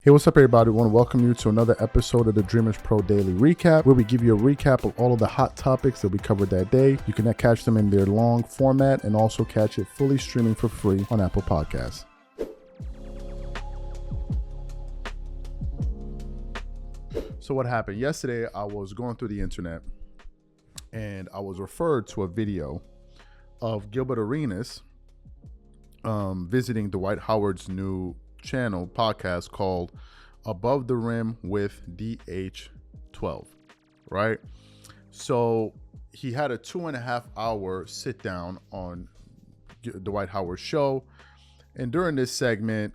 Hey, what's up, everybody? I want to welcome you to another episode of the Dreamerspro Daily Recap, where we give you a recap of all of the hot topics that we covered that day. You can catch them in their long format and also catch it fully streaming for free on Apple Podcasts. So what happened? Yesterday, I was going through the internet and I was referred to a video of Gilbert Arenas visiting Dwight Howard's new podcast called Above the Rim with DH12, right? So he had a 2.5 hour sit down on Dwight Howard's show, and during this segment,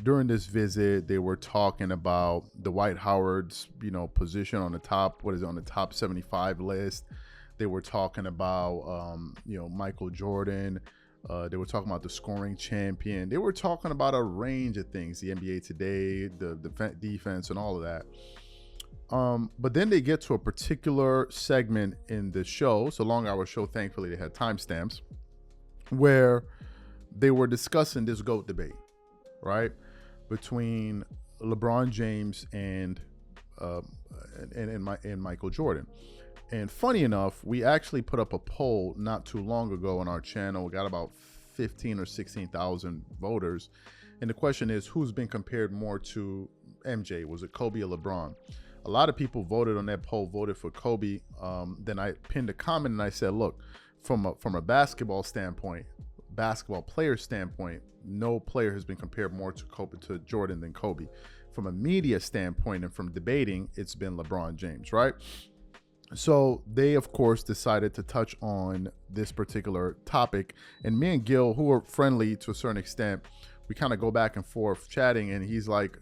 during this visit, they were talking about Dwight Howard's position on the top, on the top 75 list. They were talking about Michael Jordan. They were talking about the scoring champion. They were talking about a range of things, the NBA today, the defense, and all of that. But then they get to a particular segment in the show. It's a long-hour show. Thankfully, they had timestamps where they were discussing this GOAT debate, right, between LeBron James and Michael Jordan. And funny enough, we actually put up a poll not too long ago on our channel. We got about 15 or 16,000 voters. And the question is, who's been compared more to MJ? Was it Kobe or LeBron? A lot of people voted on that poll, voted for Kobe. Then I pinned a comment and I said, look, from a basketball player standpoint, no player has been compared more to Jordan than Kobe. From a media standpoint and from debating, it's been LeBron James, right? So they, of course, decided to touch on this particular topic. And me and Gil, who are friendly to a certain extent, we kind of go back and forth chatting. And he's like,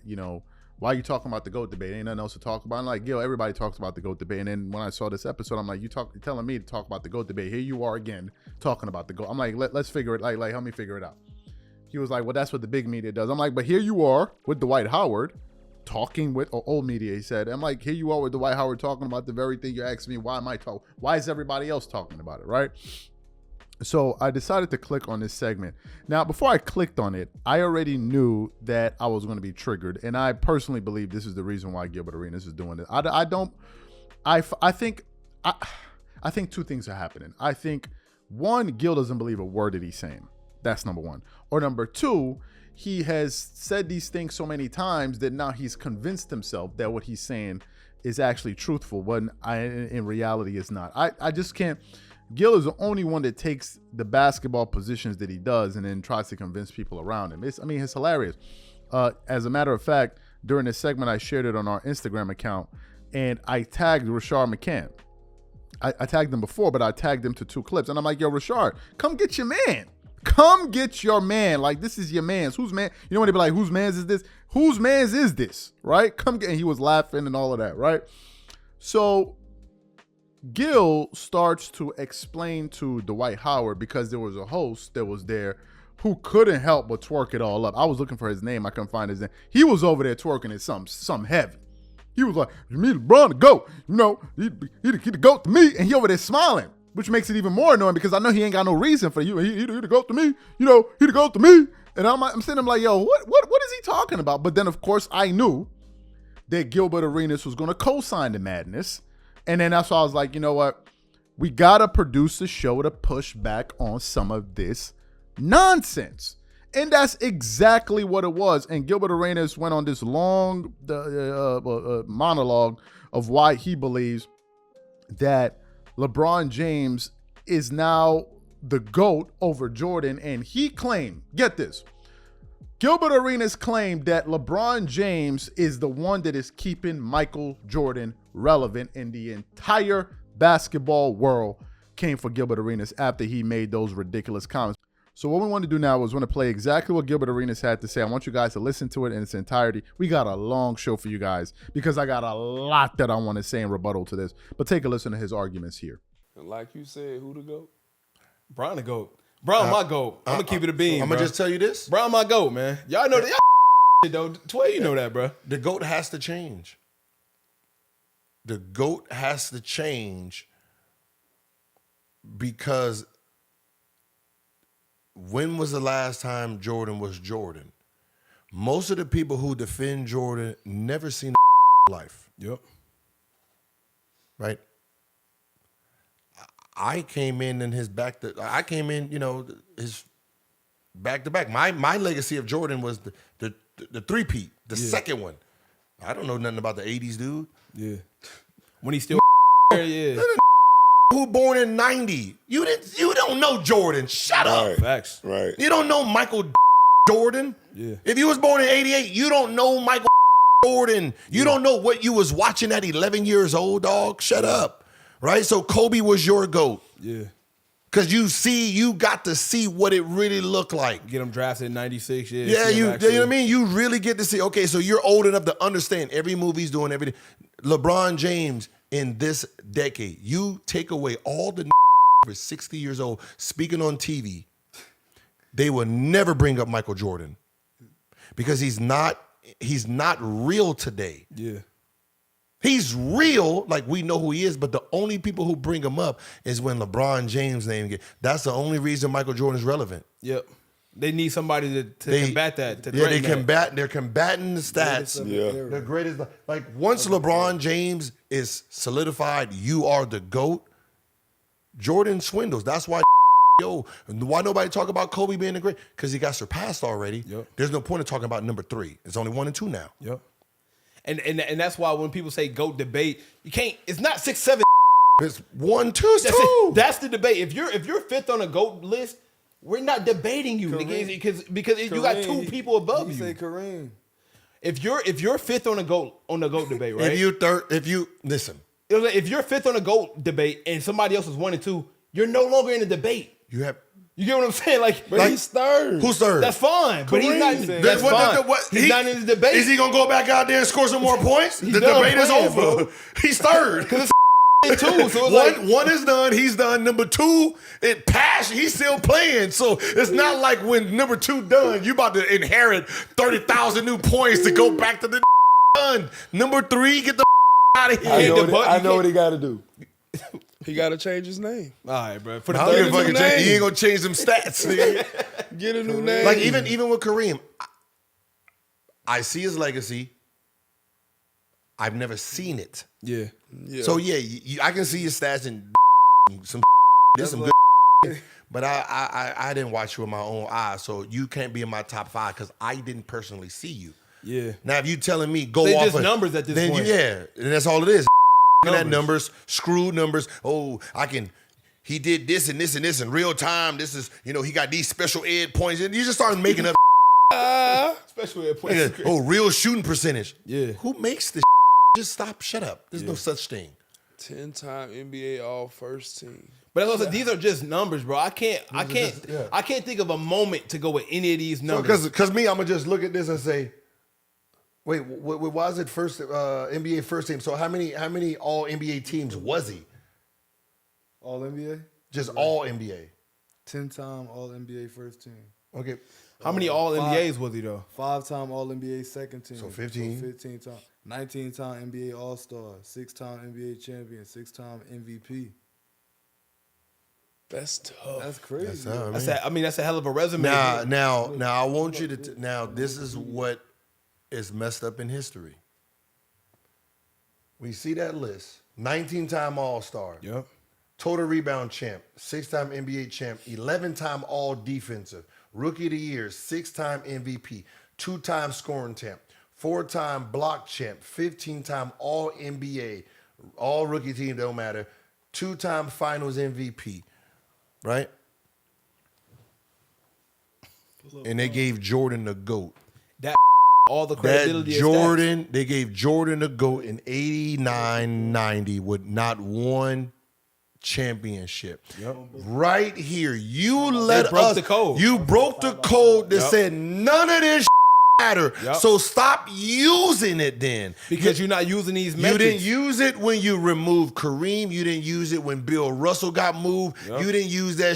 why are you talking about the GOAT debate? Ain't nothing else to talk about. I'm like, Gil, everybody talks about the GOAT debate. And then when I saw this episode, I'm like, you're telling me to talk about the GOAT debate. Here you are again talking about the GOAT. I'm like, let's figure it, like help me figure it out. He was like, well, that's what the big media does. I'm like, but here you are with Dwight Howard talking with old media, he said. I'm like, here you are with Dwight Howard talking about the very thing you asked me. Why am I talking? Why is everybody else talking about it, right? So I decided to click on this segment. Now, before I clicked on it, I already knew that I was going to be triggered, and I personally believe this is the reason why Gilbert Arenas is doing it. I think two things are happening. I think one, Gil doesn't believe a word that he's saying. That's number one. Or number two, he has said these things so many times that now he's convinced himself that what he's saying is actually truthful, when in reality is not. I just can't. Gil is the only one that takes the basketball positions that he does and then tries to convince people around him. It's hilarious. As a matter of fact, during this segment, I shared it on our Instagram account, and I tagged Rashard McCann. I tagged him before, but I tagged him to 2 clips. And I'm like, yo, Rashard, come get your man. Come get your man. Like, this is your man's. Whose man? You know when they be like, whose man's is this? Whose man's is this? Right? Come get. And he was laughing and all of that, right? So Gil starts to explain to Dwight Howard, because there was a host that was there who couldn't help but twerk it all up. I was looking for his name. I couldn't find his name. He was over there twerking it something heavy. He was like, you mean LeBron the GOAT? He the GOAT to me. And he over there smiling, which makes it even more annoying because I know he ain't got no reason for you. He the GOAT to me. He the GOAT to me. And I'm sitting there like, yo, what is he talking about? But then, of course, I knew that Gilbert Arenas was going to co-sign the madness. And then that's why I was like, you know what? We got to produce a show to push back on some of this nonsense. And that's exactly what it was. And Gilbert Arenas went on this long monologue of why he believes that LeBron James is now the GOAT over Jordan. And he claimed, get this, Gilbert Arenas claimed that LeBron James is the one that is keeping Michael Jordan relevant, in the entire basketball world came for Gilbert Arenas after he made those ridiculous comments. So what we want to do now is want to play exactly what Gilbert Arenas had to say. I want you guys to listen to it in its entirety. We got a long show for you guys because I got a lot that I want to say in rebuttal to this. But take a listen to his arguments here. Like you said, who the GOAT? Brian the GOAT. Brian my GOAT. I'm going to keep it a bean, I'm going to just tell you this. Brian my GOAT, man. Y'all know that. Y'all though. Tway, you know that, bro. The GOAT has to change. The GOAT has to change because when was the last time Jordan was Jordan? most of the people who defend Jordan never seen life. Yep. Right? I came in his back to his back to back. My legacy of Jordan was the three-peat, the second one. I don't know nothing about the 80s, dude. Yeah. When he still yeah. Who born in 90? You don't know Jordan. Shut up. Facts. Right. You don't know Michael Jordan. Yeah. If you was born in 88, you don't know Michael Jordan. You don't know what you was watching at 11 years old, dog. Shut up. Right? So Kobe was your GOAT. Yeah. Because you got to see what it really looked like. Get him drafted in 96. Yeah, you know what I mean? You really get to see, okay, so you're old enough to understand every movie he's doing, everything. LeBron James in this decade, you take away all the over 60 years old speaking on TV, they will never bring up Michael Jordan because he's not real today. Yeah. He's real, like we know who he is, but the only people who bring him up is when LeBron James' name gets. That's the only reason Michael Jordan is relevant. Yep. They need somebody to combat that. They're combating the stats. Yeah. The greatest. Like once LeBron James is solidified, you are the GOAT. Jordan swindles. That's why why nobody talk about Kobe being the great? Because he got surpassed already. Yep. There's no point in talking about number 3. It's only 1 and 2 now. Yep. And that's why when people say GOAT debate, you can't. It's not 6, 7. It's 1, 2, it's 2. That's the debate. If you're fifth on the GOAT list, we're not debating you because you got 2 people above you. Say Kareem. If you're fifth on the GOAT debate, right? If you listen, if you're fifth on the GOAT debate and somebody else is 1 and 2, you're no longer in the debate. you have. You get what I'm saying? But he's third. Who's third? That's fine, but he's not. Kareem. That's fine. He's not in the debate. Is he gonna go back out there and score some more points? The done debate is playing, over. bro. He's third. Too, so it's One is done. He's done. Number 2, it passed. He's still playing. So it's not like when number 2 done, you about to inherit 30,000 new points to go back to the done. Number 3, get the out of here. I know what he got to do. He got to change his name. all right, bro. For the I don't give a third, fucking change. He ain't gonna change them stats. Nigga. Get a new name. Like even with Kareem, I see his legacy. I've never seen it. yeah. So yeah, I can see his stats and some good. But I didn't watch you with my own eyes, so you can't be in my top 5 because I didn't personally see you. Yeah. Now if you telling me go They off just numbers at this then point. Yeah, and that's all it is. At numbers, screwed numbers. Oh, he did this and this and this in real time. This is, he got these special ed points. And you just start making up. Special ed points. Oh, real shooting percentage. Yeah. Who makes this? Just stop. Shut up. There's no such thing. 10-time NBA All-First Team. But also, these are just numbers, bro. I can't think of a moment to go with any of these numbers. Because me, I'm gonna just look at this and say, wait, why is it first NBA first team? So how many all NBA teams was he? All NBA? Just all NBA. 10-time All NBA first team. Okay. How many All NBAs was he though? 5-time All NBA second team. So 15. 15 time. 19-time NBA All Star. 6-time NBA champion. 6-time MVP. That's tough. That's crazy. That's a hell of a resume. Now, I want you to. Now, this is what is messed up in history. We see that list: 19-time All-Star, Yep. total rebound champ, 6-time NBA champ, 11-time All Defensive, Rookie of the Year, 6-time MVP, 2-time scoring champ, 4-time block champ, 15-time All NBA, All Rookie team don't matter, 2-time Finals MVP, right? And they gave Jordan the GOAT. All the credibility. They gave Jordan the GOAT in 89-90 with not one championship. Yep. Right here, you let broke us. the code. You broke the code that said none of this matter. Yep. So stop using it then. Because you're not using these You metrics. didn't use it when you removed Kareem. You didn't use it when Bill Russell got moved. Yep. You didn't use that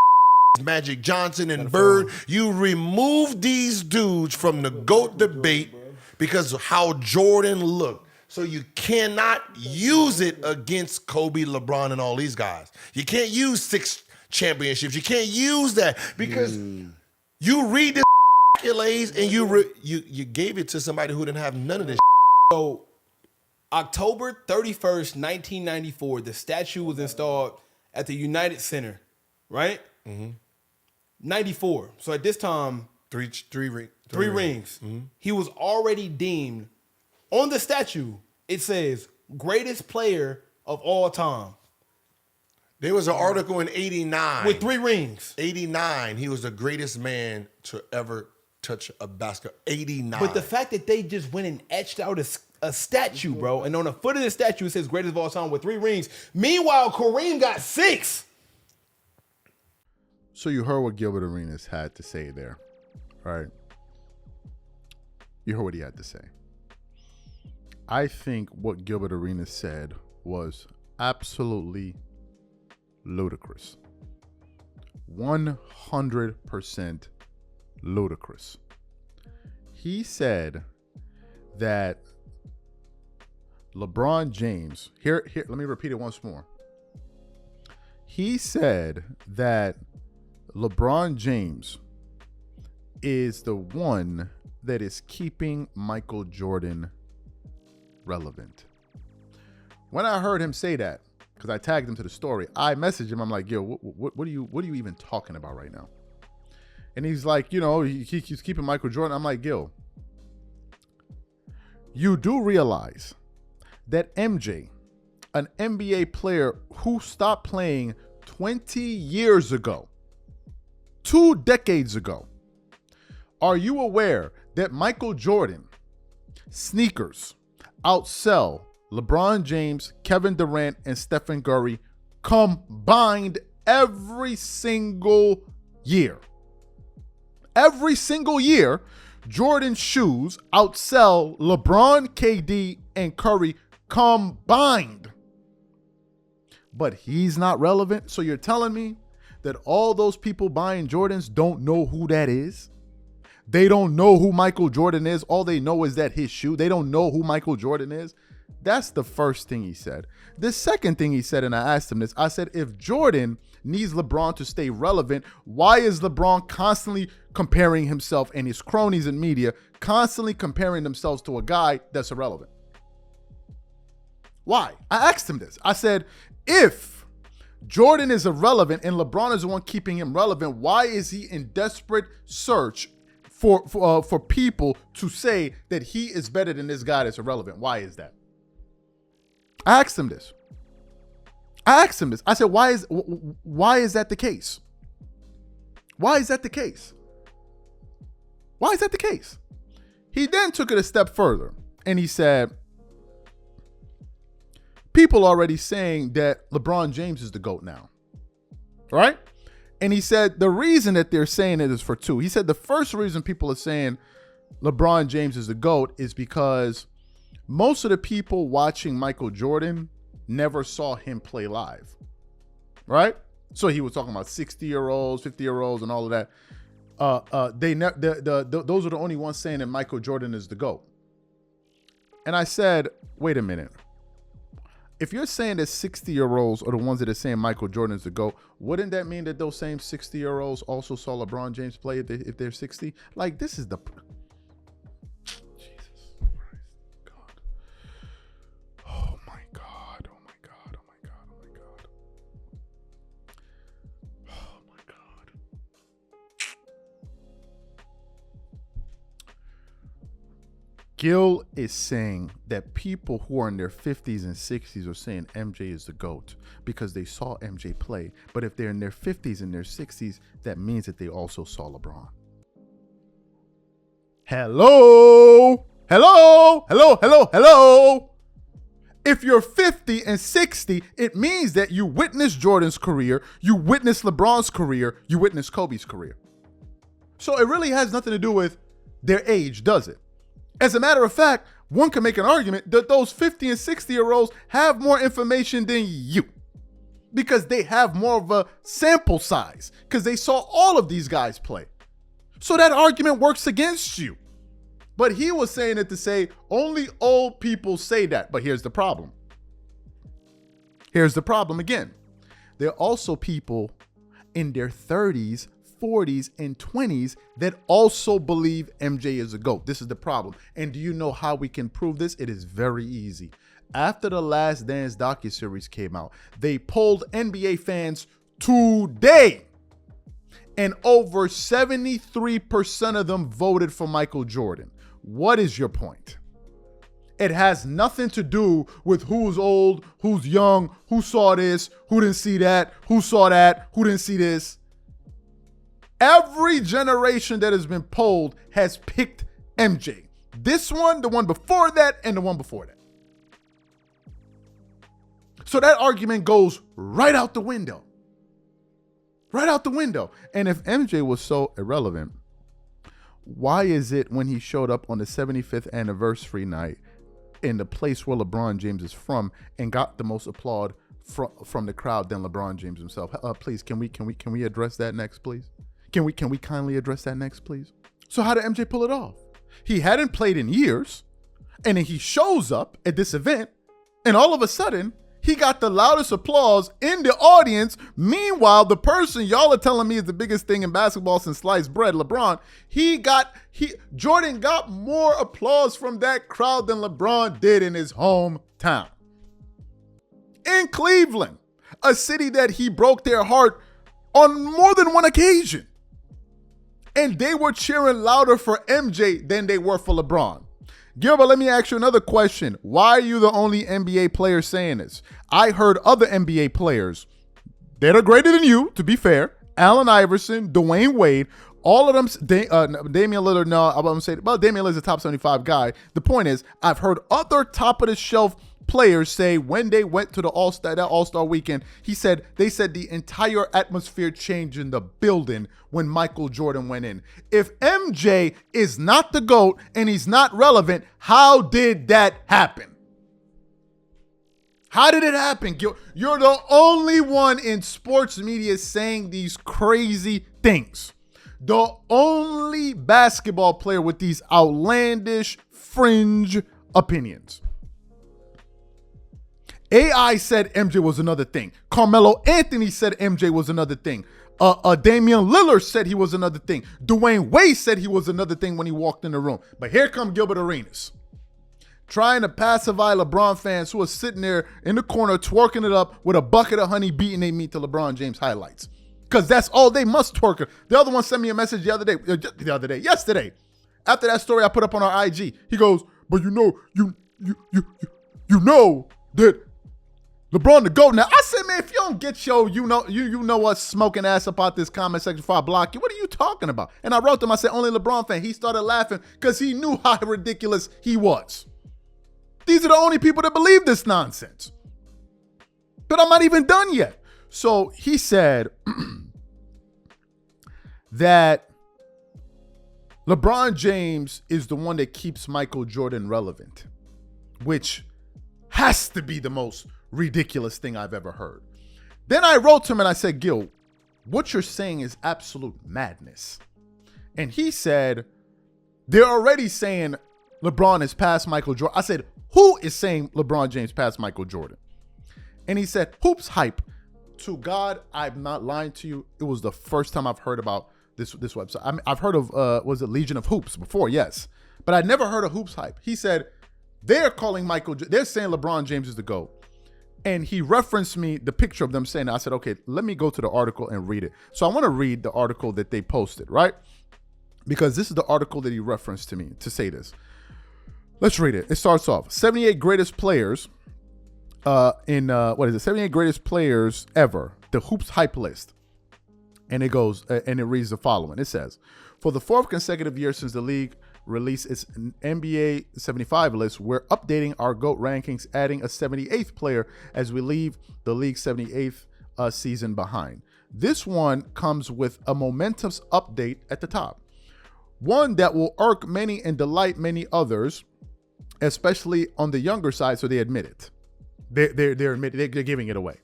Magic Johnson and Bird. You removed these dudes from the GOAT debate because of how Jordan looked. So you cannot use it against Kobe, LeBron, and all these guys. You can't use 6 championships. You can't use that because you read this accolades, and you gave it to somebody who didn't have none of this. So, October 31st, 1994, the statue was installed at the United Center, right? 94. So at this time, Three rings. He was already deemed, on the statue, it says, greatest player of all time. There was an article in 89. With 3 rings. 89, he was the greatest man to ever touch a basket. 89. But the fact that they just went and etched out a statue, bro, and on the foot of the statue it says greatest of all time with 3 rings. Meanwhile, Kareem got 6. So you heard what Gilbert Arenas had to say there, right? You heard what he had to say. I think what Gilbert Arenas said was absolutely ludicrous. 100% ludicrous. He said that LeBron James, here, let me repeat it once more. He said that LeBron James is the one that is keeping Michael Jordan relevant. When I heard him say that, because I tagged him to the story, I messaged him. I'm like, yo, what are you even talking about right now? And he's like, he's keeping Michael Jordan. I'm like, Gil, you do realize that MJ, an NBA player who stopped playing 20 years ago, 2 decades ago, are you aware that Michael Jordan sneakers outsell LeBron James, Kevin Durant, and Stephen Curry combined every single year? Every single year, Jordan's shoes outsell LeBron, KD, and Curry combined. But he's not relevant. So you're telling me that all those people buying Jordans don't know who that is? They don't know who Michael Jordan is. All they know is that his shoe. They don't know who Michael Jordan is. That's the first thing he said. The second thing he said, and I asked him this, I said, if Jordan needs LeBron to stay relevant, why is LeBron constantly comparing himself and his cronies in media constantly comparing themselves to a guy that's irrelevant? Why? I asked him this. I said, if Jordan is irrelevant and LeBron is the one keeping him relevant, why is he in desperate search for people to say that he is better than this guy that's irrelevant? Why is that? I asked him this. I said, why is that the case? Why is that the case? Why is that the case? He then took it a step further and he said, people already saying that LeBron James is the GOAT now, right? And he said the reason that they're saying it is for 2. He said the first reason people are saying LeBron James is the GOAT is because most of the people watching Michael Jordan never saw him play live, right? So he was talking about 60-year-olds, 50-year-olds, and all of that. Those are the only ones saying that Michael Jordan is the GOAT. And I said, wait a minute. If you're saying that 60-year-olds are the ones that are saying Michael Jordan is the GOAT, wouldn't that mean that those same 60-year-olds also saw LeBron James play if they're 60? Like, this is the... Jesus Christ, God. Oh, my God. Oh, my God. Oh, my God. Oh, my God. Oh, my God. Gil is saying that people who are in their 50s and 60s are saying MJ is the GOAT because they saw MJ play. But if they're in their 50s and their 60s, that means that they also saw LeBron. Hello? If you're 50 and 60, it means that you witnessed Jordan's career, you witnessed LeBron's career, you witnessed Kobe's career. So it really has nothing to do with their age, does it? As a matter of fact, one can make an argument that those 50 and 60-year-olds have more information than you because they have more of a sample size because they saw all of these guys play. So that argument works against you. But he was saying it to say only old people say that. But here's the problem. Here's the problem again. There are also people in their 30s, 40s, and 20s that also believe MJ is a GOAT. This is the problem. And do you know how we can prove this? It is very easy. After the Last Dance docuseries came out, they polled NBA fans today, and over 73% of them voted for Michael Jordan. What is your point? It has nothing to do with who's old, who's young, who saw this, who didn't see that, who saw that, who didn't see this. Every generation that has been polled has picked MJ. This one, the one before that, and the one before that. So that argument goes right out the window. Right out the window. And if MJ was so irrelevant, why is it when he showed up on the 75th anniversary night in the place where LeBron James is from and got the most applaud from the crowd than LeBron James himself? Please, can we address that next, please? Can we kindly address that next, please? So how did MJ pull it off? He hadn't played in years, and then he shows up at this event, and all of a sudden, he got the loudest applause in the audience. Meanwhile, the person y'all are telling me is the biggest thing in basketball since sliced bread, LeBron, Jordan got more applause from that crowd than LeBron did in his hometown. In Cleveland, a city that he broke their heart on more than one occasion. And they were cheering louder for MJ than they were for LeBron. Gilbert, let me ask you another question. Why are you the only NBA player saying this? I heard other NBA players that are greater than you, to be fair. Allen Iverson, Dwayne Wade, all of them, Damian Lillard, no, I'm going to say, well, Damian Lillard's a top 75 guy. The point is, I've heard other top of the shelf players say when they went to the All-Star weekend, they said the entire atmosphere changed in the building when Michael Jordan went in. If MJ is not the GOAT and he's not relevant, how did that happen? How did it happen? You're the only one in sports media saying these crazy things. The only basketball player with these outlandish fringe opinions. AI said MJ was another thing. Carmelo Anthony said MJ was another thing. Damian Lillard said he was another thing. Dwayne Wade said he was another thing when he walked in the room. But here come Gilbert Arenas, trying to pacify LeBron fans who are sitting there in the corner twerking it up with a bucket of honey beating their meat to LeBron James highlights. Because that's all they must twerk. The other one sent me a message yesterday. After that story I put up on our IG, he goes, but you know that LeBron the GOAT. Now, I said, man, if you don't get you know what, smoking ass up out this comment section before I block you, what are you talking about? And I wrote them, I said, only LeBron fan. He started laughing because he knew how ridiculous he was. These are the only people that believe this nonsense. But I'm not even done yet. So he said that LeBron James is the one that keeps Michael Jordan relevant, which has to be the most ridiculous thing I've ever heard. Then I wrote to him and I said, Gil, what you're saying is absolute madness. And he said, they're already saying LeBron is past Michael Jordan. I said, who is saying LeBron James past Michael Jordan? And he said, HoopsHype. To God, I'm not lying to you. It was the first time I've heard about this website. I've heard of, was it Legion of Hoops before? Yes. But I'd never heard of HoopsHype. He said, they're saying LeBron James is the GOAT. And he referenced me the picture of them saying that. I said, okay, let me go to the article and read it. So I want to read the article that they posted, right? Because this is the article that he referenced to me to say this. Let's read it. It starts off 78 greatest players 78 greatest players ever, the HoopsHype list. And it goes, and it reads the following. It says, for the fourth consecutive year since the league released its NBA 75 list, we're updating our GOAT rankings, adding a 78th player as we leave the league's 78th season behind. This one comes with a momentous update at the top. One that will irk many and delight many others, especially on the younger side, so they admit it. They're giving it away.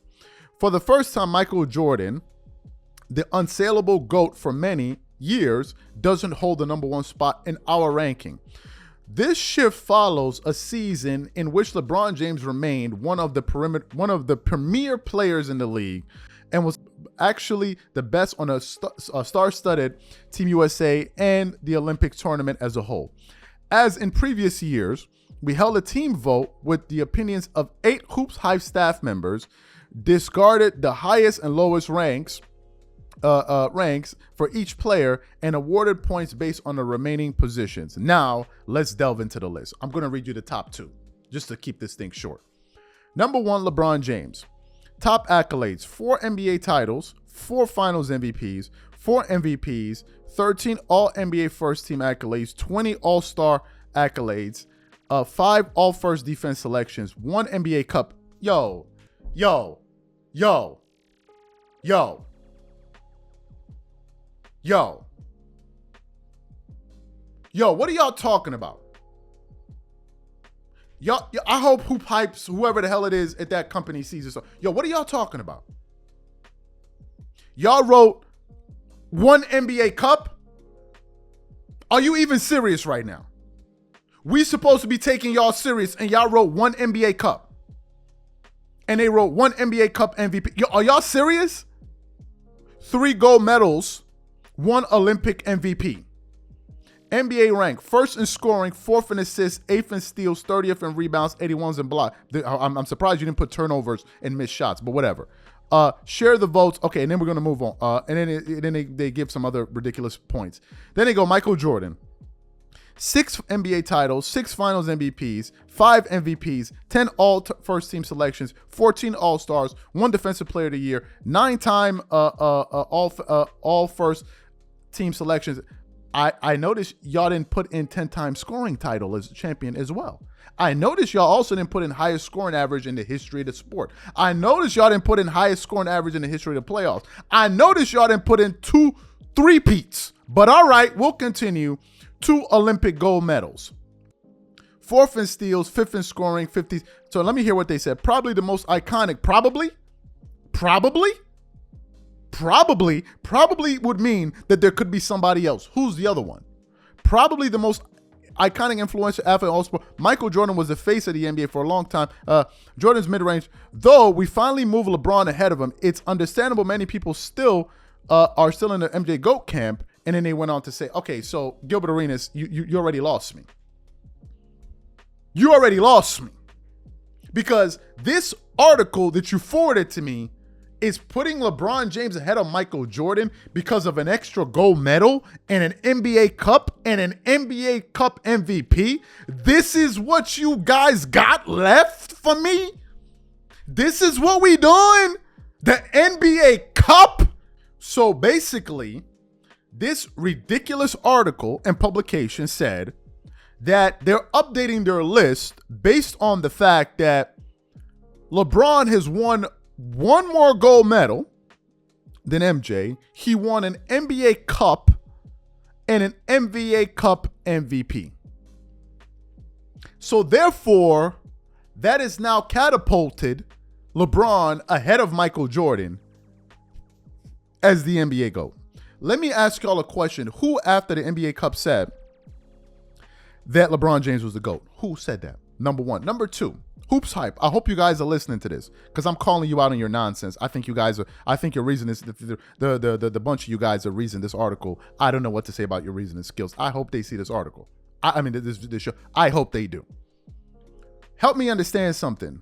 For the first time, Michael Jordan, the unsaleable GOAT for many years, doesn't hold the number one spot in our ranking. This shift follows a season in which LeBron James remained one of the premier players in the league and was actually the best on a star-studded Team USA and the Olympic tournament as a whole. As in previous years, we held a team vote with the opinions of 8 HoopsHype staff members, discarded the highest and lowest ranks for each player, and awarded points based on the remaining positions. Now, let's delve into the list. I'm going to read you the top 2, just to keep this thing short. Number 1, LeBron James. Top accolades: 4 NBA titles, 4 Finals MVPs, 4 MVPs, 13 All-NBA First Team accolades, 20 All-Star accolades, 5 All-First Defense selections, 1 NBA Cup. Yo, what are y'all talking about? Y'all, I hope HoopsHype, whoever the hell it is at that company, sees this. Yo, what are y'all talking about? Y'all wrote 1 NBA Cup? Are you even serious right now? We supposed to be taking y'all serious, and y'all wrote 1 NBA Cup. And they wrote 1 NBA Cup MVP. Yo, are y'all serious? 3 gold medals, 1 Olympic MVP. NBA rank: 1st in scoring, 4th in assists, 8th in steals, 30th in rebounds, 81s in blocks. I'm surprised you didn't put turnovers and missed shots, but whatever. Share the votes. Okay, and then we're going to move on. And then they give some other ridiculous points. Then they go Michael Jordan. 6 NBA titles, 6 Finals MVPs, 5 MVPs, 10 all-first team selections, 14 All-Stars, 1 Defensive Player of the Year, 9-time all-first team selections. I noticed y'all didn't put in 10-time scoring title as champion as well. I noticed y'all also didn't put in highest scoring average in the history of the sport. I noticed y'all didn't put in highest scoring average in the history of the playoffs. I noticed y'all didn't put in 2 three-peats. But all right, we'll continue. 2 Olympic gold medals. 4th in steals, 5th in scoring, 50. So let me hear what they said. Probably the most iconic. Probably would mean that there could be somebody else. Who's the other one? Probably the most iconic influential athlete in all sport. Michael Jordan was the face of the NBA for a long time. Jordan's mid-range. Though we finally moved LeBron ahead of him, it's understandable many people still are still in the MJ GOAT camp. And then they went on to say, okay, so Gilbert Arenas, you already lost me. You already lost me. Because this article that you forwarded to me is putting LeBron James ahead of Michael Jordan because of an extra gold medal and an NBA Cup and an NBA Cup MVP. This is what you guys got left for me? This is what we doing? The NBA Cup? So basically, this ridiculous article and publication said that they're updating their list based on the fact that LeBron has won 1 more gold medal than MJ. He won an NBA Cup and an NBA Cup MVP. So therefore, that is now catapulted LeBron ahead of Michael Jordan as the NBA GOAT. Let me ask y'all a question. Who, after the NBA Cup, said that LeBron James was the GOAT? Who said that? Number 1. Number 2, HoopsHype. I hope you guys are listening to this because I'm calling you out on your nonsense. I think your reason is the bunch of you guys are reading this article. I don't know what to say about your reasoning skills. I hope they see this article. I mean, this show. I hope they do. Help me understand something.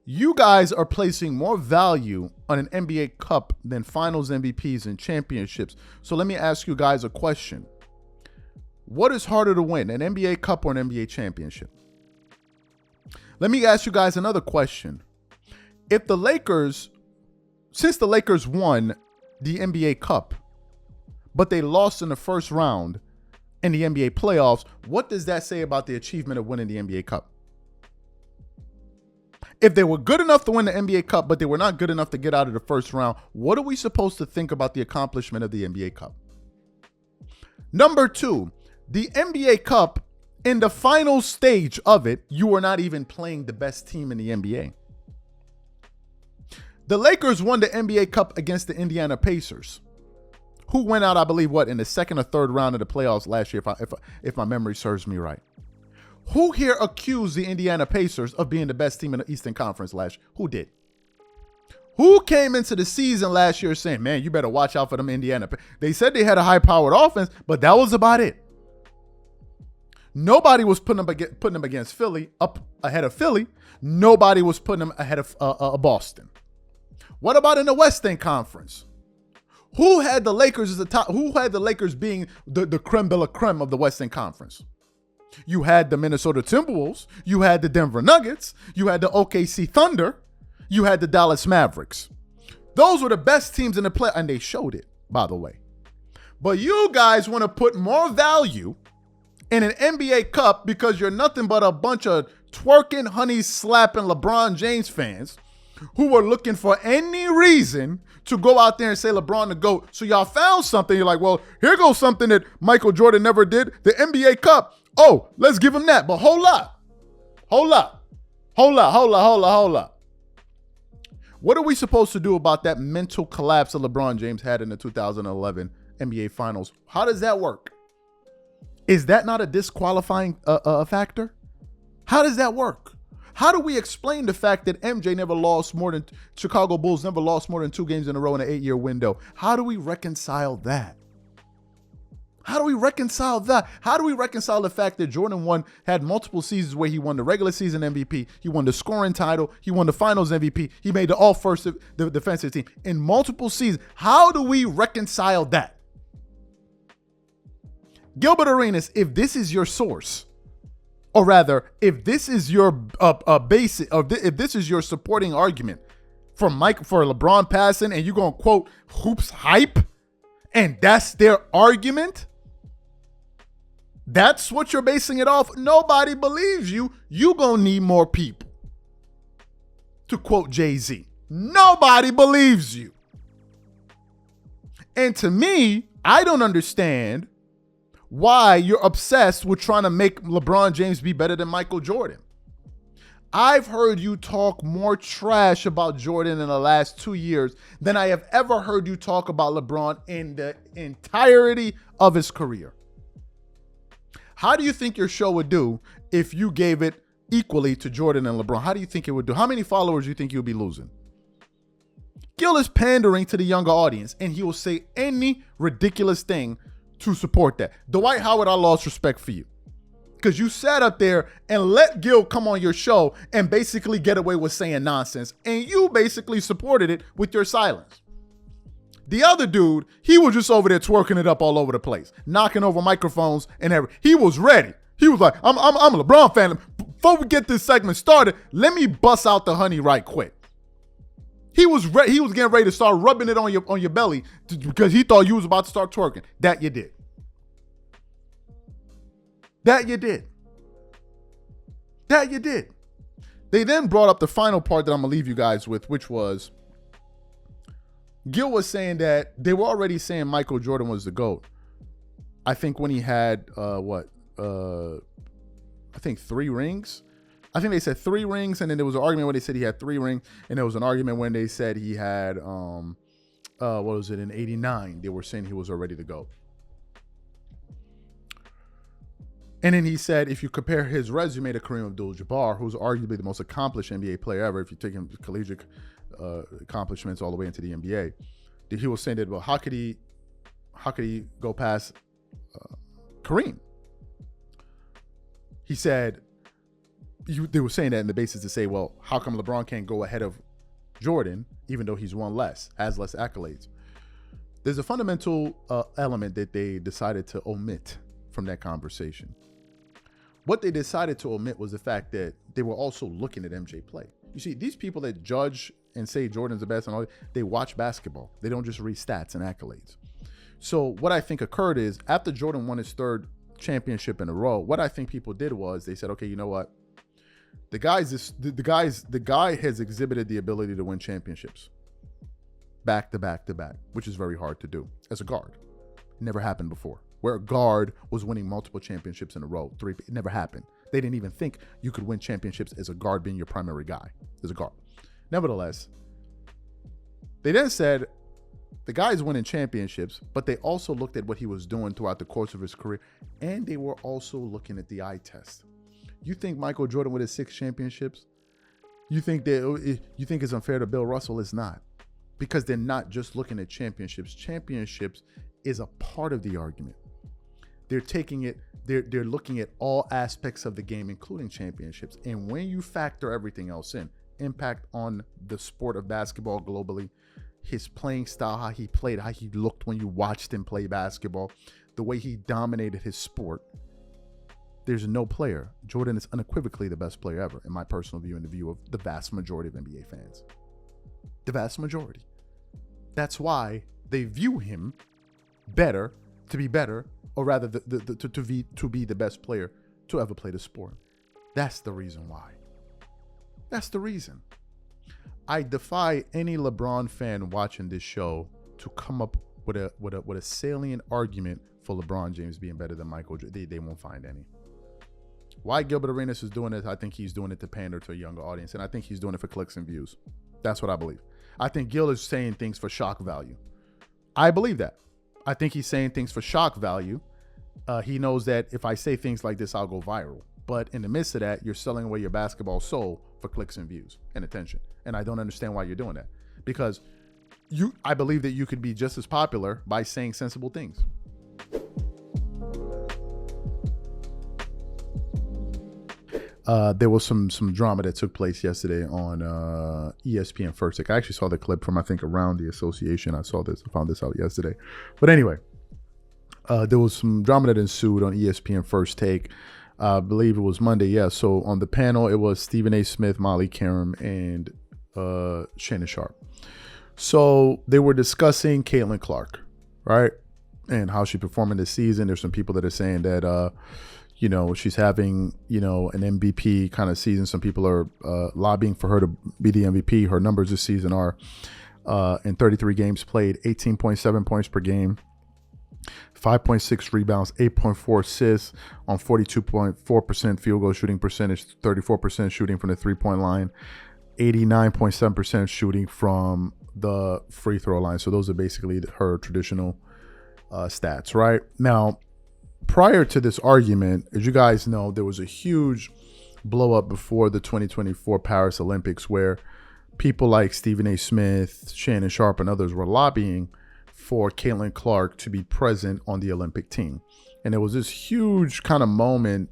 You guys are placing more value on an NBA Cup than Finals MVPs and championships. So let me ask you guys a question. What is harder to win, an NBA Cup or an NBA championship? Let me ask you guys another question. Since the Lakers won the NBA Cup, but they lost in the first round in the NBA playoffs, what does that say about the achievement of winning the NBA Cup? If they were good enough to win the NBA Cup, but they were not good enough to get out of the first round, what are we supposed to think about the accomplishment of the NBA Cup? Number 2, the NBA Cup, in the final stage of it, you were not even playing the best team in the NBA. The Lakers won the NBA Cup against the Indiana Pacers, who went out, I believe, in the 2nd or 3rd round of the playoffs last year, if my memory serves me right. Who here accused the Indiana Pacers of being the best team in the Eastern Conference last year? Who did? Who came into the season last year saying, man, you better watch out for them Indiana? They said they had a high-powered offense, but that was about it. Nobody was putting them against Philly, up ahead of Philly. Nobody was putting them ahead of Boston. What about in the Western Conference? Who had the Lakers as the top? Who had the Lakers being the creme de la creme of the Western Conference? You had the Minnesota Timberwolves. You had the Denver Nuggets. You had the OKC Thunder. You had the Dallas Mavericks. Those were the best teams in the play, and they showed it, by the way. But you guys want to put more value in an NBA Cup because you're nothing but a bunch of twerking, honey slapping LeBron James fans who were looking for any reason to go out there and say LeBron the GOAT. So y'all found something. You're like, well, here goes something that Michael Jordan never did. The NBA Cup. Oh, let's give him that. But hold up. What are we supposed to do about that mental collapse that LeBron James had in the 2011 NBA Finals? How does that work? Is that not a disqualifying factor? How does that work? How do we explain the fact that Chicago Bulls never lost more than 2 games in a row in an 8-year window? How do we reconcile that? How do we reconcile that? How do we reconcile the fact that Jordan had multiple seasons where he won the regular season MVP, he won the scoring title, he won the finals MVP, he made the all-first the defensive team in multiple seasons? How do we reconcile that? Gilbert Arenas, if this is your source, or rather, if this is your basic, or if this is your supporting argument for LeBron passing, and you're gonna quote HoopsHype, and that's their argument, that's what you're basing it off. Nobody believes you. You gonna need more people. To quote Jay-Z, nobody believes you. And to me, I don't understand why you're obsessed with trying to make LeBron James be better than Michael Jordan. I've heard you talk more trash about Jordan in the last 2 years than I have ever heard you talk about LeBron in the entirety of his career. How do you think your show would do if you gave it equally to Jordan and LeBron? How do you think it would do? How many followers do you think you'll be losing? Gil is pandering to the younger audience, and he will say any ridiculous thing to support that. Dwight Howard, I lost respect for you because you sat up there and let Gil come on your show and basically get away with saying nonsense, and you basically supported it with your silence. The other dude, he was just over there twerking it up all over the place, knocking over microphones and everything. He was ready. He was like, I'm a LeBron fan. Before we get this segment started, let me bust out the honey right quick. He was getting ready to start rubbing it on your belly because he thought you was about to start twerking. That you did. They then brought up the final part that I'm going to leave you guys with, which was Gil was saying that they were already saying Michael Jordan was the GOAT. I think when he had, I think 3 rings. I think they said 3 rings, and then there was an argument when they said he had 3 rings, and there was an argument when they said he had, what was it, in 89. They were saying he was already the GOAT. And then he said, if you compare his resume to Kareem Abdul-Jabbar, who's arguably the most accomplished NBA player ever, if you take him collegiate accomplishments all the way into the NBA, that he was saying that, well, how could he go past Kareem? He said, they were saying that in the basis to say, well, how come LeBron can't go ahead of Jordan, even though he's won less, has less accolades? There's a fundamental element that they decided to omit from that conversation. What they decided to omit was the fact that they were also looking at MJ play. You see, these people that judge and say Jordan's the best and all, they watch basketball. They don't just read stats and accolades. So what I think occurred is after Jordan won his 3rd championship in a row, what I think people did was they said, okay, you know what? The guy has exhibited the ability to win championships back to back to back, which is very hard to do as a guard. It never happened before, where a guard was winning multiple championships in a row. 3, it never happened. They didn't even think you could win championships as a guard being your primary guy, as a guard. Nevertheless, they then said the guy's winning championships, but they also looked at what he was doing throughout the course of his career, and they were also looking at the eye test. You think Michael Jordan with his 6 championships You think it's unfair to Bill Russell? It's not, because they're not just looking at championships. Championships is a part of the argument. They're taking it. They're looking at all aspects of the game, including championships. And when you factor everything else in, impact on the sport of basketball globally, his playing style, how he played, how he looked when you watched him play basketball, the way he dominated his sport, there's no player. Jordan is unequivocally the best player ever, in my personal view and the view of the vast majority of NBA fans. The vast majority. That's why they view him to be better, or rather to be the best player to ever play the sport. That's the reason why. That's the reason. I defy any LeBron fan watching this show to come up with a salient argument for LeBron James being better than Michael Jordan. They won't find any. Why Gilbert Arenas is doing it, I think he's doing it to pander to a younger audience, and I think he's doing it for clicks and views. That's what I believe. I think Gil is saying things for shock value. I believe that. I think he's saying things for shock value. He knows that if I say things like this, I'll go viral. But in the midst of that, you're selling away your basketball soul for clicks and views and attention. And I don't understand why you're doing that. Because I believe that you could be just as popular by saying sensible things. There was some drama that took place yesterday on ESPN First Take. I actually saw the clip from, I think, around the association. I found this out yesterday. But anyway, there was some drama that ensued on ESPN First Take. I believe it was Monday. Yeah. So on the panel, it was Stephen A. Smith, Molly Karam, and Shannon Sharp. So they were discussing Caitlin Clark, right? And how she performed in this season. There's some people that are saying that, she's having, an MVP kind of season. Some people are lobbying for her to be the MVP. Her numbers this season are in 33 games played, 18.7 points per game, 5.6 rebounds, 8.4 assists on 42.4% field goal shooting percentage, 34% shooting from the three-point line, 89.7% shooting from the free throw line. So those are basically her traditional stats, right? Now, prior to this argument, as you guys know, there was a huge blow up before the 2024 Paris Olympics where people like Stephen A. Smith, Shannon Sharp, and others were lobbying for Caitlin Clark to be present on the Olympic team. And there was this huge kind of moment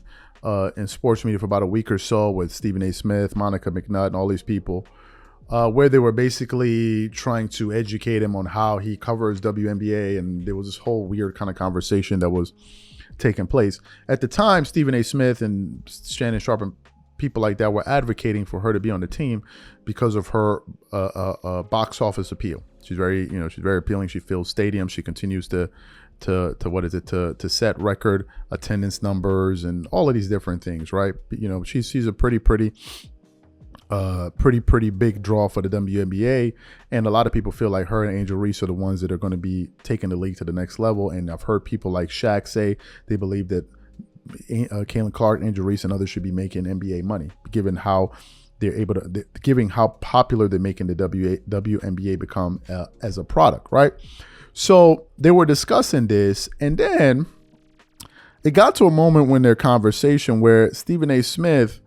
in sports media for about a week or so with Stephen A. Smith, Monica McNutt, and all these people where they were basically trying to educate him on how he covers WNBA. And there was this whole weird kind of conversation that was taking place. At the time, Stephen A. Smith and Shannon Sharp and people like that were advocating for her to be on the team because of her box office appeal. She's very appealing. She fills stadiums. She continues to set record attendance numbers and all of these different things, right? She's a pretty big draw for the WNBA, and a lot of people feel like her and Angel Reese are the ones that are going to be taking the league to the next level. And I've heard people like Shaq say they believe that Caitlin Clark, Angel Reese, and others should be making NBA money, given how given how popular they're making the WNBA become as a product, right? So they were discussing this, and then it got to a moment when their conversation where Stephen A. Smith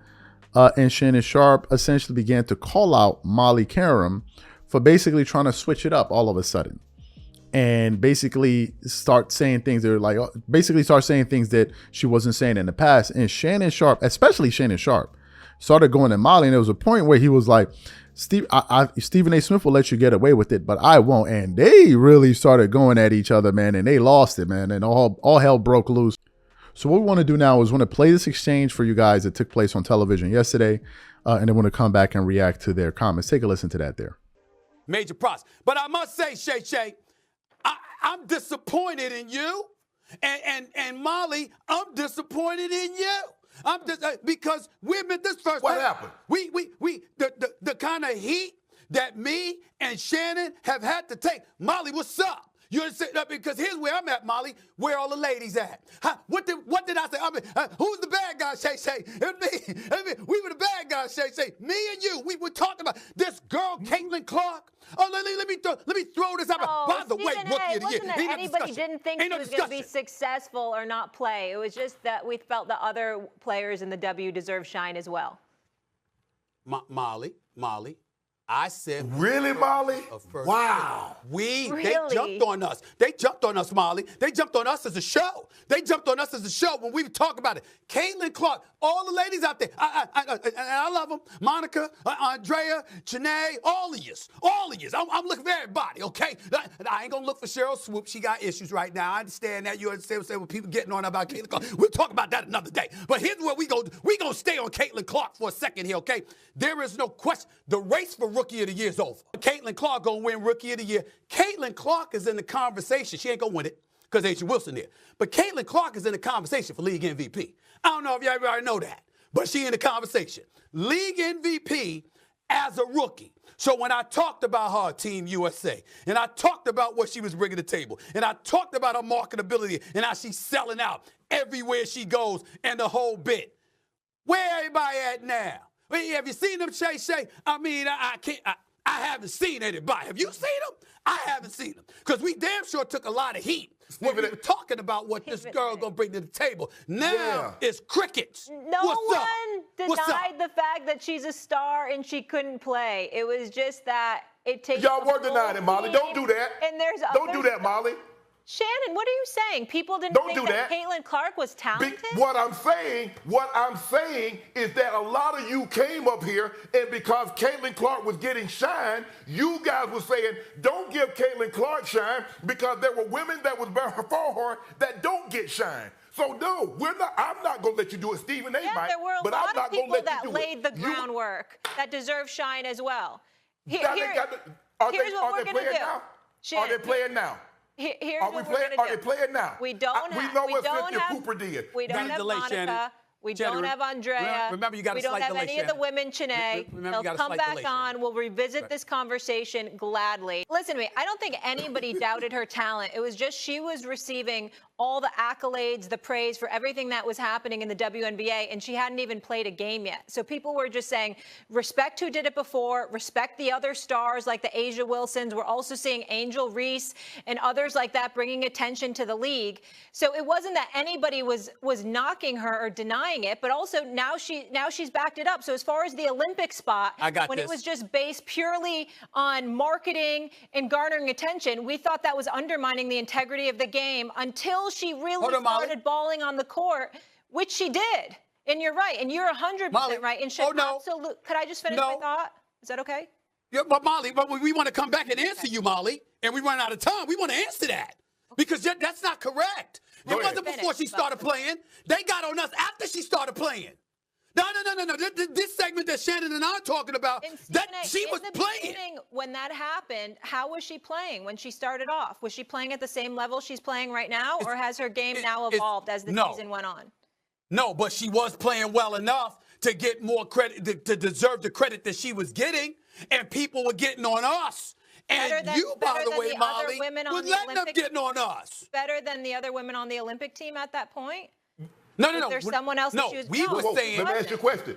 and Shannon Sharp essentially began to call out Molly Karam for basically trying to switch it up all of a sudden and basically start saying things that she wasn't saying in the past. And Shannon Sharp, especially Shannon Sharp, started going at Molly, and there was a point where he was like, Stephen A. Smith will let you get away with it, but I won't. And they really started going at each other, man, and they lost it, man, and all hell broke loose. So what we want to do now is want to play this exchange for you guys that took place on television yesterday, and then want to come back and react to their comments. Take a listen to that there. Major props. But I must say, Shay, I'm disappointed in you. And Molly, I'm disappointed in you. I'm just because we've been this first. What happened? We the kind of heat that me and Shannon have had to take. Molly, what's up? You understand? Because here's where I'm at, Molly. Where all the ladies at? What did I say? I mean, who's the bad guy, Shay? Me. We were the bad guys, Shay. Me and you. We were talking about this girl, Caitlin Clark. Oh, let me throw this out. By the way, rookie of the year. Wasn't that anybody didn't think she was going to be successful or not play. It was just that we felt the other players in the W deserve shine as well. Molly, I said. Really, Molly? Wow. They jumped on us. They jumped on us, Molly. They jumped on us as a show. They jumped on us as a show when we talk about it. Caitlin Clark, all the ladies out there, I love them. Monica, Andrea, Janae, all of yous. I'm looking for everybody, okay? I ain't going to look for Cheryl Swoop. She got issues right now. I understand that. You understand what people getting on about Caitlin Clark. We'll talk about that another day. But here's where we go. We're going to stay on Caitlin Clark for a second here, okay? There is no question. The race for Rookie of the Year is over. Caitlin Clark going to win Rookie of the Year. Caitlin Clark is in the conversation. She ain't going to win it because Asia Wilson there. But Caitlin Clark is in the conversation for League MVP. I don't know if you already know that, but she in the conversation. League MVP as a rookie. So when I talked about her Team USA, and I talked about what she was bringing to the table, and I talked about her marketability and how she's selling out everywhere she goes and the whole bit, where everybody at now? Have you seen them, Shay? I mean, I haven't seen anybody. Have you seen them? I haven't seen them. Because we damn sure took a lot of heat when we were talking about what this girl going to bring to the table. Now it's crickets. No one denied the fact that she's a star and she couldn't play. It was just that it takes. Y'all were denying it, Molly. Don't do that. And don't do that, Molly. Shannon, what are you saying? People didn't think that Caitlin Clark was talented? What I'm saying is that a lot of you came up here, and because Caitlin Clark was getting shine, you guys were saying, don't give Caitlin Clark shine because there were women that was before her that don't get shine. So no, I'm not going to let you do it. Stephen A. might, there were a but lot I'm not of people going to let that you do it. laid the groundwork that deserve shine as well. Here's Are what we're going to do. Are they playing now? Here's are what we're going to do. Are they playing now? We don't have. We know what Cynthia Cooper did. We don't have Monica. We don't have Andrea. Remember, you got to We don't have any of the women, Chanae. They'll come back on. We'll revisit this conversation gladly. Listen to me. I don't think anybody doubted her talent. It was just she was receiving all the accolades, the praise for everything that was happening in the WNBA, and she hadn't even played a game yet. So people were just saying, respect who did it before, respect the other stars like the Asia Wilsons. We're also seeing Angel Reese and others like that bringing attention to the league. So it wasn't that anybody was knocking her or denying it, but also now she's backed it up. So as far as the Olympic spot, it was just based purely on marketing and garnering attention, we thought that was undermining the integrity of the game until she really started balling on the court, which she did. And you're right. And you're 100% right. And could I just finish my thought? Is that okay? Yeah, but Molly, we want to come back and answer you, Molly, and we run out of time. We want to answer that because that's not correct. It wasn't before she started playing. They got on us after she started playing. No. This segment that Shannon and I are talking about, she was playing. When that happened, how was she playing when she started off? Was she playing at the same level she's playing right now, or has her game now evolved as the season went on? No, but she was playing well enough to get more credit, to deserve the credit that she was getting, and people were getting on us. And you, by the way, Molly, was letting them getting on us. Better than the other women on the Olympic team at that point? No. There's someone else that she was we were saying. Let me ask you a question.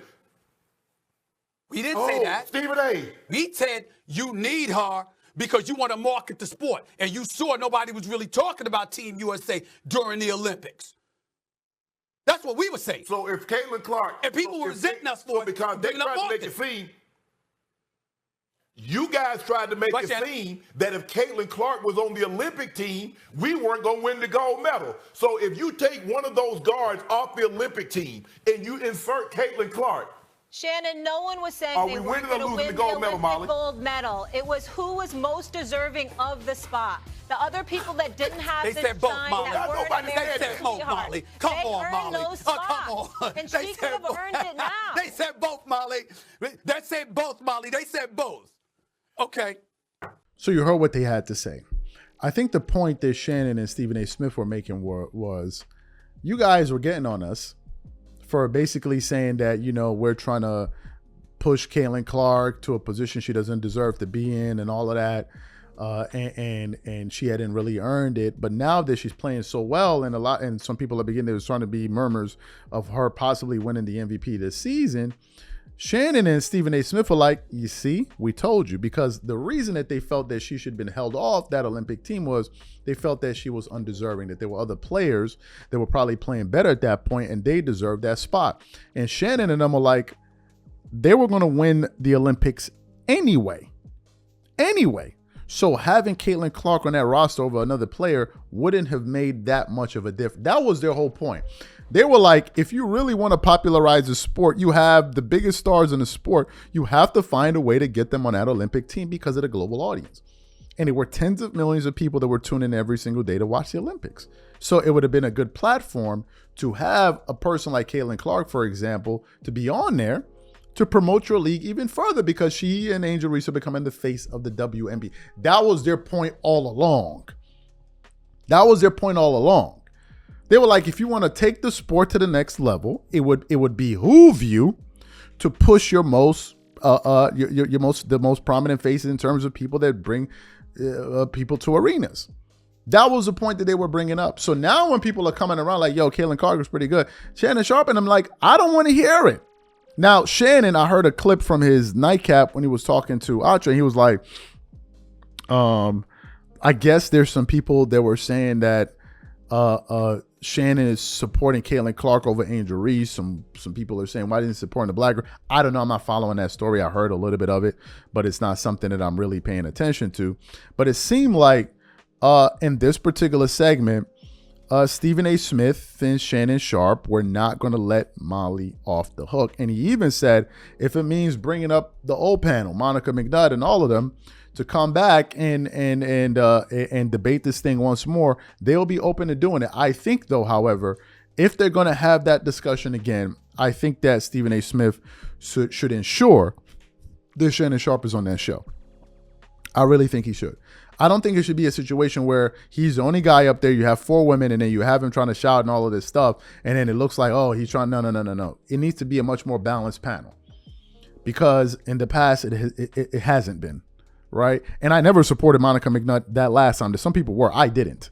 We didn't say that. Stephen A. We said you need her because you want to market the sport. And you saw nobody was really talking about Team USA during the Olympics. That's what we were saying. So if Caitlin Clark. And people were resenting us for it. Because they tried to make it seem. You guys tried to make it seem that if Caitlin Clark was on the Olympic team, we weren't going to win the gold medal. So if you take one of those guards off the Olympic team and you insert Caitlin Clark. Shannon, no one was saying they weren't going to win the Olympic gold medal. It was who was most deserving of the spot. The other people that didn't have the shine that weren't American Molly. Come on, Molly. Come on. And she could have earned it now. They said both, Molly. They said both, Molly. They said both. Okay. So you heard what they had to say. I think the point that Shannon and Stephen A. Smith were making was you guys were getting on us for basically saying that, we're trying to push Caitlin Clark to a position she doesn't deserve to be in and all of that. And she hadn't really earned it. But now that she's playing so well and some people are beginning, there's starting to be murmurs of her possibly winning the MVP this season. Shannon and Stephen A. Smith are like, you see, we told you, because the reason that they felt that she should have been held off that Olympic team was they felt that she was undeserving, that there were other players that were probably playing better at that point and they deserved that spot. And Shannon and them are like, they were going to win the Olympics anyway. So having Caitlin Clark on that roster over another player wouldn't have made that much of a difference. That was their whole point. They were like, if you really want to popularize the sport, you have the biggest stars in the sport, you have to find a way to get them on that Olympic team because of the global audience. And there were tens of millions of people that were tuning in every single day to watch the Olympics. So it would have been a good platform to have a person like Caitlin Clark, for example, to be on there to promote your league even further, because she and Angel Reese are becoming the face of the WNBA. That was their point all along. They were like, if you want to take the sport to the next level, it would behoove you to push your most the most prominent faces in terms of people that bring people to arenas. That was the point that they were bringing up. So now when people are coming around like, yo, Caitlin Clark was pretty good, Shannon Sharpe, and I'm like, I don't want to hear it. Now, Shannon, I heard a clip from his nightcap when he was talking to Atra. He was like, I guess there's some people that were saying that Shannon is supporting Caitlin Clark over Angel Reese. Some people are saying, why didn't he support the black girl? I don't know. I'm not following that story. I heard a little bit of it, but it's not something that I'm really paying attention to. But it seemed like in this particular segment, Stephen A. Smith and Shannon Sharpe were not going to let Molly off the hook. And he even said, if it means bringing up the old panel, Monica McNutt and all of them, to come back and debate this thing once more, they'll be open to doing it. I think, though, however, if they're going to have that discussion again, I think that Stephen A. Smith should ensure that Shannon Sharpe is on that show. I really think he should. I don't think it should be a situation where he's the only guy up there. You have 4 women, and then you have him trying to shout and all of this stuff, and then it looks like, oh, he's trying. No. It needs to be a much more balanced panel, because in the past it hasn't been, right? And I never supported Monica McNutt that last time. Some people were. I didn't.